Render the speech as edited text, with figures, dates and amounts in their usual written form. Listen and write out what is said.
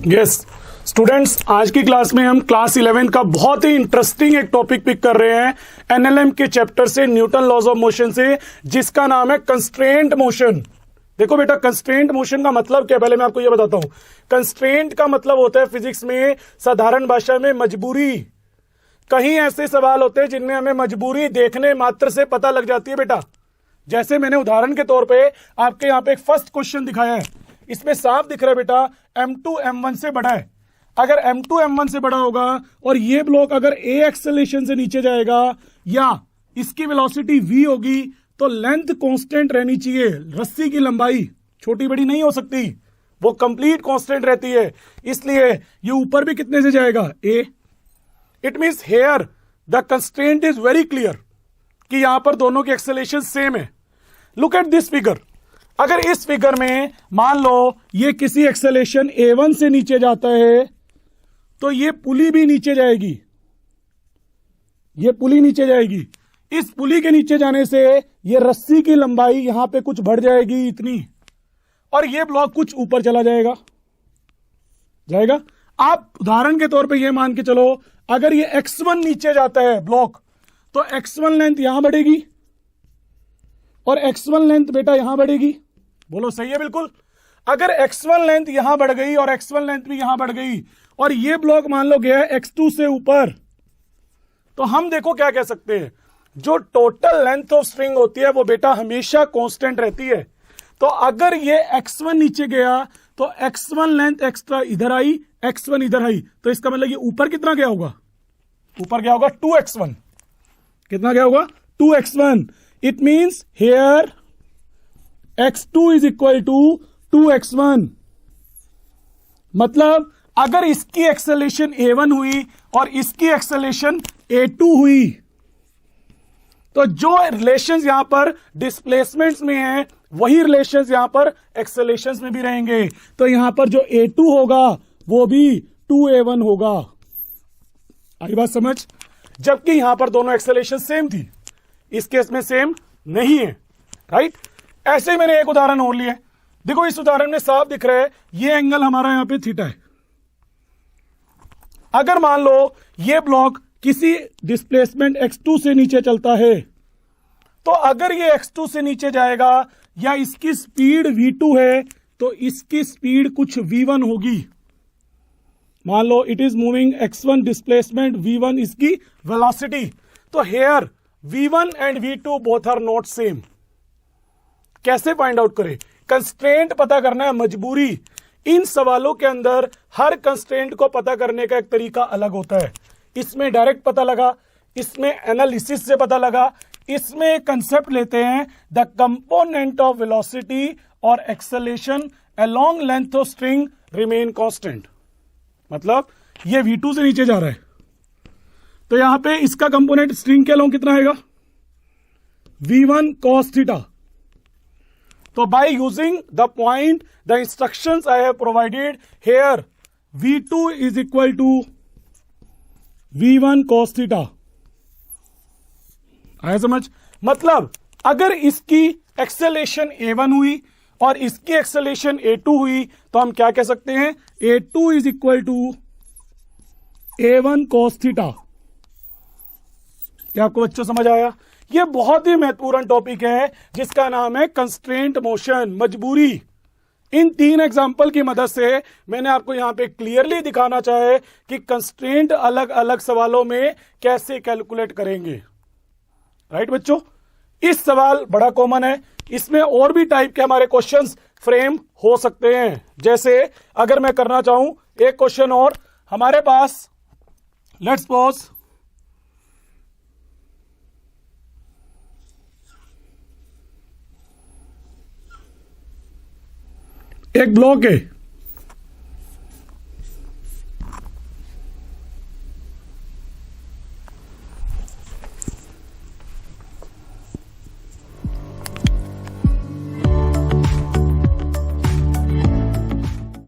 Yes students, आज की class में हम क्लास 11 का बहुत ही इंटरेस्टिंग एक टॉपिक पिक कर रहे हैं एनएलएम के चैप्टर से, न्यूटन लॉज ऑफ मोशन से, जिसका नाम है कंस्ट्रेंट मोशन। देखो बेटा, कंस्ट्रेंट मोशन का मतलब क्या, पहले मैं आपको यह बताता हूं। कंस्ट्रेंट का मतलब होता है फिजिक्स में, साधारण भाषा में, मजबूरी। कहीं ऐसे सवाल होते हैं जिनमें हमें मजबूरी देखने मात्र से पता लग जाती है बेटा। जैसे मैंने उदाहरण के तौर पे आपके यहां पे एक फर्स्ट क्वेश्चन दिखाया है, इसमें साफ दिख रहा है बेटा m2 m1 से बड़ा है। अगर m2 m1 से बड़ा होगा और ये ब्लॉक अगर a एक्सेलेरेशन से नीचे जाएगा या इसकी वेलोसिटी v होगी तो लेंथ कांस्टेंट रहनी चाहिए। रस्सी की लंबाई छोटी बड़ी नहीं हो सकती, वो कंप्लीट कांस्टेंट रहती है। इसलिए ये ऊपर भी कितने से जाएगा, a। It means here the constraint is very clear कि यहां पर दोनों की एक्सेलेरेशन सेम है। Look at this figure. अगर इस फिगर में मान लो ये किसी एक्सेलेरेशन a1 से नीचे जाता है तो ये पुली भी नीचे जाएगी, ये पुली नीचे जाएगी। इस पुली के नीचे जाने से ये रस्सी की लंबाई यहां पे कुछ बढ़ जाएगी इतनी, और ये ब्लॉक कुछ ऊपर चला जाएगा। आप उदाहरण के तौर पे ये मान के चलो, अगर ये x1 नीचे जाता है ब्लॉक तो x1 लेंथ यहां बढ़ेगी और x1 लेंथ बेटा यहां बढ़ेगी। बोलो सही है बिल्कुल। अगर x1 लेंथ यहां बढ़ गई और x1 लेंथ भी यहां बढ़ गई और ये ब्लॉक मान लो गया है x2 से ऊपर, तो हम देखो क्या कह सकते हैं, जो टोटल लेंथ ऑफ स्ट्रिंग होती है वो बेटा हमेशा कांस्टेंट रहती है। तो अगर ये x1 नीचे गया तो x1 लेंथ एक्स्ट्रा इधर आई, x1 इधर आई, तो इसका मतलब ये ऊपर कितना गया होगा, ऊपर गया होगा 2x1। कितना गया होगा, 2x1। It means here x2 is equal to 2x1। मतलब अगर इसकी एक्सेलेरेशन a1 हुई और इसकी एक्सेलेरेशन a2 हुई तो जो रिलेशंस यहां पर डिस्प्लेसमेंट्स में है वही रिलेशंस यहां पर एक्सेलेरेशंस में भी रहेंगे। तो यहां पर जो a2 होगा वो भी 2a1 होगा। आई बात समझ? जबकि यहां पर दोनों एक्सेलेरेशन सेम थी, इस केस में सेम नहीं है। राइट? ऐसे ही मैंने एक उदाहरण और लिया। देखो इस उदाहरण में साफ दिख रहा है ये एंगल हमारा यहां पे थीटा है। अगर मान लो ये ब्लॉक किसी डिस्प्लेसमेंट x2 से नीचे चलता है तो अगर ये x2 से नीचे जाएगा या इसकी स्पीड v2 है तो इसकी स्पीड कुछ v1 होगी। मान लो it is moving x1 displacement, v1 इसकी वेलोसिटी। तो here v1 and v2 both are not same. कैसे फाइंड आउट करें? कंस्ट्रेंट पता करना है, मजबूरी। इन सवालों के अंदर हर कंस्ट्रेंट को पता करने का एक तरीका अलग होता है। इसमें डायरेक्ट पता लगा, इसमें एनालिसिस से पता लगा, इसमें एक कंसेप्ट लेते हैं द कंपोनेंट ऑफ वेलोसिटी और acceleration along length of string remain constant. मतलब ये v2 से नीचे जा रहा है तो यहां पे इसका कंपोनेंट स्ट्रिंग के अलोंग कितना आएगा, v1 cos थीटा। तो by using the point the instructions I have provided here, v2 is equal to v1 cos theta. आया समझ? मतलब अगर इसकी एक्सेलेरेशन a1 हुई और इसकी एक्सेलेरेशन a2 हुई तो हम क्या कह सकते हैं, a2 is equal to a1 cos theta. क्या आपको बच्चों समझ आया? यह बहुत ही महत्वपूर्ण टॉपिक है जिसका नाम है कंस्ट्रेंट मोशन, मजबूरी। इन 3 एग्जाम्पल की मदद से मैंने आपको यहां पे क्लियरली दिखाना चाहे कि कंस्ट्रेंट अलग अलग सवालों में कैसे कैलकुलेट करेंगे। राइट बच्चों? इस सवाल बड़ा कॉमन है, इसमें और भी टाइप के हमारे क्वेश्चंस फ्रेम हो सकते हैं। जैसे अगर मैं करना चाहूं एक क्वेश्चन और, हमारे पास लेट्स सपोज एक ब्लॉक है,